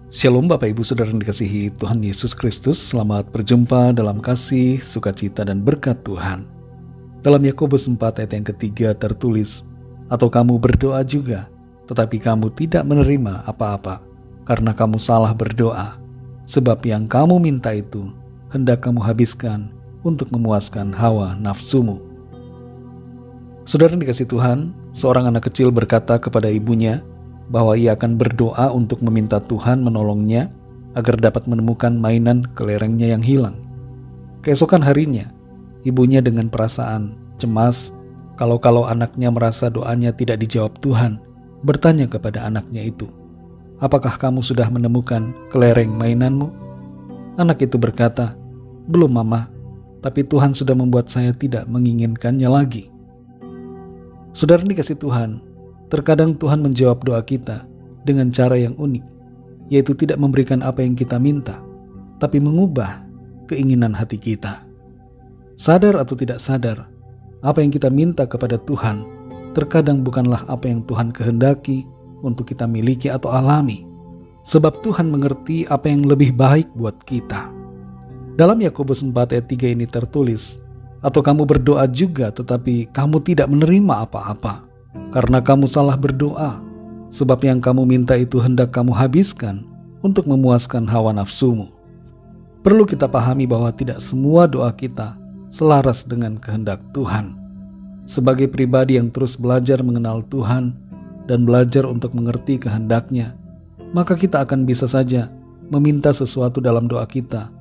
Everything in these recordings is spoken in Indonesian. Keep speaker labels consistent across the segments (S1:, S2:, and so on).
S1: Shalom Bapak Ibu Saudara yang dikasihi Tuhan Yesus Kristus. Selamat berjumpa dalam kasih, sukacita dan berkat Tuhan. Dalam Yakobus 4 ayat yang ketiga tertulis, "Atau kamu berdoa juga, tetapi kamu tidak menerima apa-apa, karena kamu salah berdoa. Sebab yang kamu minta itu, hendak kamu habiskan untuk memuaskan hawa nafsumu." Saudara yang dikasihi Tuhan, seorang anak kecil berkata kepada ibunya, bahwa ia akan berdoa untuk meminta Tuhan menolongnya agar dapat menemukan mainan kelerengnya yang hilang. Keesokan harinya, ibunya dengan perasaan cemas kalau anaknya merasa doanya tidak dijawab Tuhan, bertanya kepada anaknya itu, "Apakah kamu sudah menemukan kelereng mainanmu?" Anak itu berkata, "Belum, Mama, tapi Tuhan sudah membuat saya tidak menginginkannya lagi." Saudara dikasih Tuhan, terkadang Tuhan menjawab doa kita dengan cara yang unik, yaitu tidak memberikan apa yang kita minta, tapi mengubah keinginan hati kita. Sadar atau tidak sadar, apa yang kita minta kepada Tuhan terkadang bukanlah apa yang Tuhan kehendaki untuk kita miliki atau alami, sebab Tuhan mengerti apa yang lebih baik buat kita. Dalam Yakobus 4 ayat 3 ini tertulis, "Atau kamu berdoa juga tetapi kamu tidak menerima apa-apa, karena kamu salah berdoa, sebab yang kamu minta itu hendak kamu habiskan untuk memuaskan hawa nafsumu." Perlu kita pahami bahwa tidak semua doa kita selaras dengan kehendak Tuhan. Sebagai pribadi yang terus belajar mengenal Tuhan dan belajar untuk mengerti kehendak-Nya, maka kita akan bisa saja meminta sesuatu dalam doa kita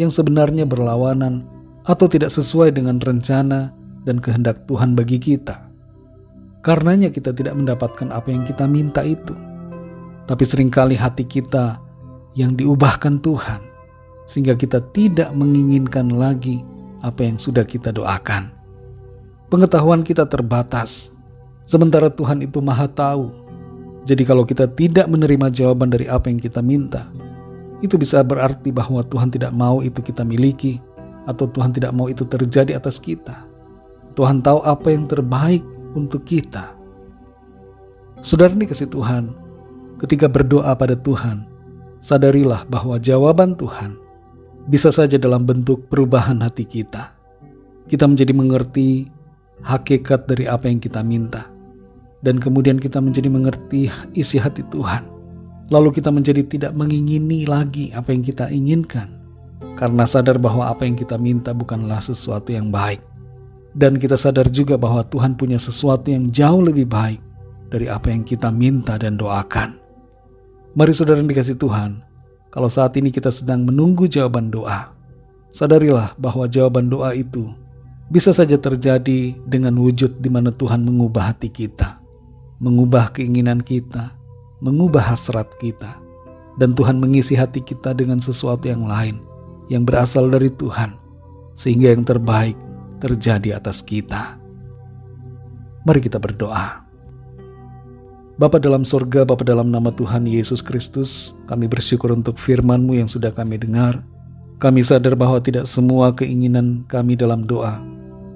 S1: yang sebenarnya berlawanan atau tidak sesuai dengan rencana dan kehendak Tuhan bagi kita. Karenanya kita tidak mendapatkan apa yang kita minta itu. Tapi seringkali hati kita yang diubahkan Tuhan, sehingga kita tidak menginginkan lagi apa yang sudah kita doakan. Pengetahuan kita terbatas, sementara Tuhan itu Maha Tahu. Jadi kalau kita tidak menerima jawaban dari apa yang kita minta, itu bisa berarti bahwa Tuhan tidak mau itu kita miliki, atau Tuhan tidak mau itu terjadi atas kita. Tuhan tahu apa yang terbaik untuk kita. Saudara dikasihi Tuhan, ketika berdoa pada Tuhan, sadarilah bahwa jawaban Tuhan bisa saja dalam bentuk perubahan hati kita. Kita menjadi mengerti hakikat dari apa yang kita minta, dan kemudian kita menjadi mengerti isi hati Tuhan. Lalu kita menjadi tidak mengingini lagi apa yang kita inginkan, karena sadar bahwa apa yang kita minta bukanlah sesuatu yang baik. Dan kita sadar juga bahwa Tuhan punya sesuatu yang jauh lebih baik dari apa yang kita minta dan doakan. Mari saudara yang dikasihi Tuhan, kalau saat ini kita sedang menunggu jawaban doa, sadarilah bahwa jawaban doa itu bisa saja terjadi dengan wujud di mana Tuhan mengubah hati kita, mengubah keinginan kita, mengubah hasrat kita, dan Tuhan mengisi hati kita dengan sesuatu yang lain yang berasal dari Tuhan, sehingga yang terbaik terjadi atas kita. Mari kita berdoa. Bapa dalam sorga, Bapa dalam nama Tuhan Yesus Kristus, kami bersyukur untuk firman-Mu yang sudah kami dengar. Kami sadar bahwa tidak semua keinginan kami dalam doa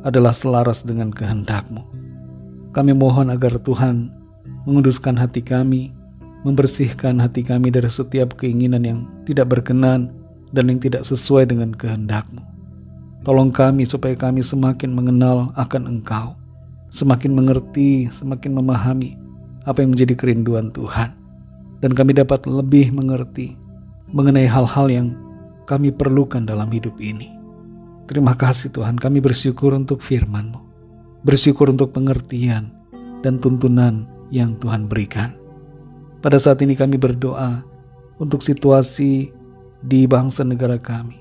S1: adalah selaras dengan kehendak-Mu. Kami mohon agar Tuhan menguduskan hati kami, membersihkan hati kami dari setiap keinginan yang tidak berkenan dan yang tidak sesuai dengan kehendak-Mu. Tolong kami supaya kami semakin mengenal akan Engkau, semakin mengerti, semakin memahami apa yang menjadi kerinduan Tuhan, dan kami dapat lebih mengerti mengenai hal-hal yang kami perlukan dalam hidup ini. Terima kasih Tuhan, kami bersyukur untuk firman-Mu, bersyukur untuk pengertian dan tuntunan yang Tuhan berikan. Pada saat ini kami berdoa untuk situasi di bangsa negara kami.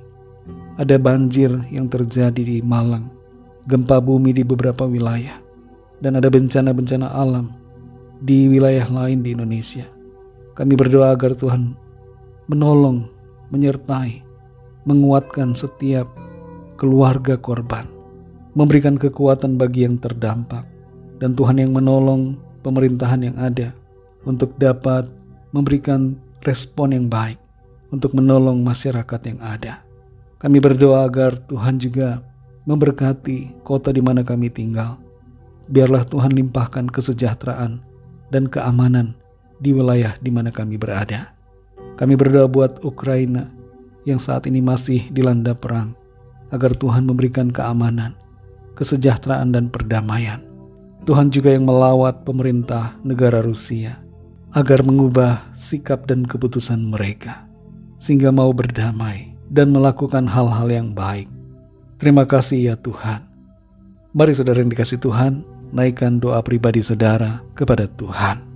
S1: Ada banjir yang terjadi di Malang, gempa bumi di beberapa wilayah, dan ada bencana-bencana alam di wilayah lain di Indonesia. Kami berdoa agar Tuhan menolong, menyertai, menguatkan setiap keluarga korban, memberikan kekuatan bagi yang terdampak, dan Tuhan yang menolong pemerintahan yang ada untuk dapat memberikan respon yang baik untuk menolong masyarakat yang ada. Kami berdoa agar Tuhan juga memberkati kota di mana kami tinggal. Biarlah Tuhan limpahkan kesejahteraan dan keamanan di wilayah di mana kami berada. Kami berdoa buat Ukraina yang saat ini masih dilanda perang, agar Tuhan memberikan keamanan, kesejahteraan dan perdamaian. Tuhan juga yang melawat pemerintah negara Rusia, agar mengubah sikap dan keputusan mereka, sehingga mau berdamai dan melakukan hal-hal yang baik. Terima kasih ya Tuhan. Mari saudara yang dikasihi Tuhan, naikkan doa pribadi saudara kepada Tuhan.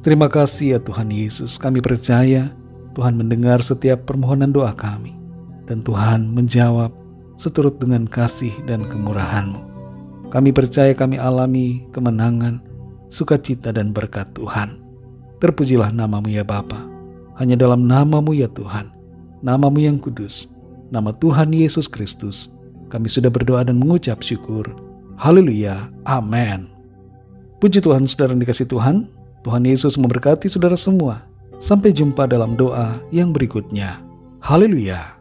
S1: Terima kasih ya Tuhan Yesus, kami percaya Tuhan mendengar setiap permohonan doa kami, dan Tuhan menjawab seturut dengan kasih dan kemurahan-Mu. Kami percaya kami alami kemenangan, sukacita dan berkat Tuhan. Terpujilah nama-Mu ya Bapa. Hanya dalam nama-Mu ya Tuhan, nama-Mu yang kudus, nama Tuhan Yesus Kristus, kami sudah berdoa dan mengucap syukur. Haleluya, amin. Puji Tuhan, saudara yang dikasihi Tuhan. Tuhan Yesus memberkati saudara semua. Sampai jumpa dalam doa yang berikutnya. Haleluya.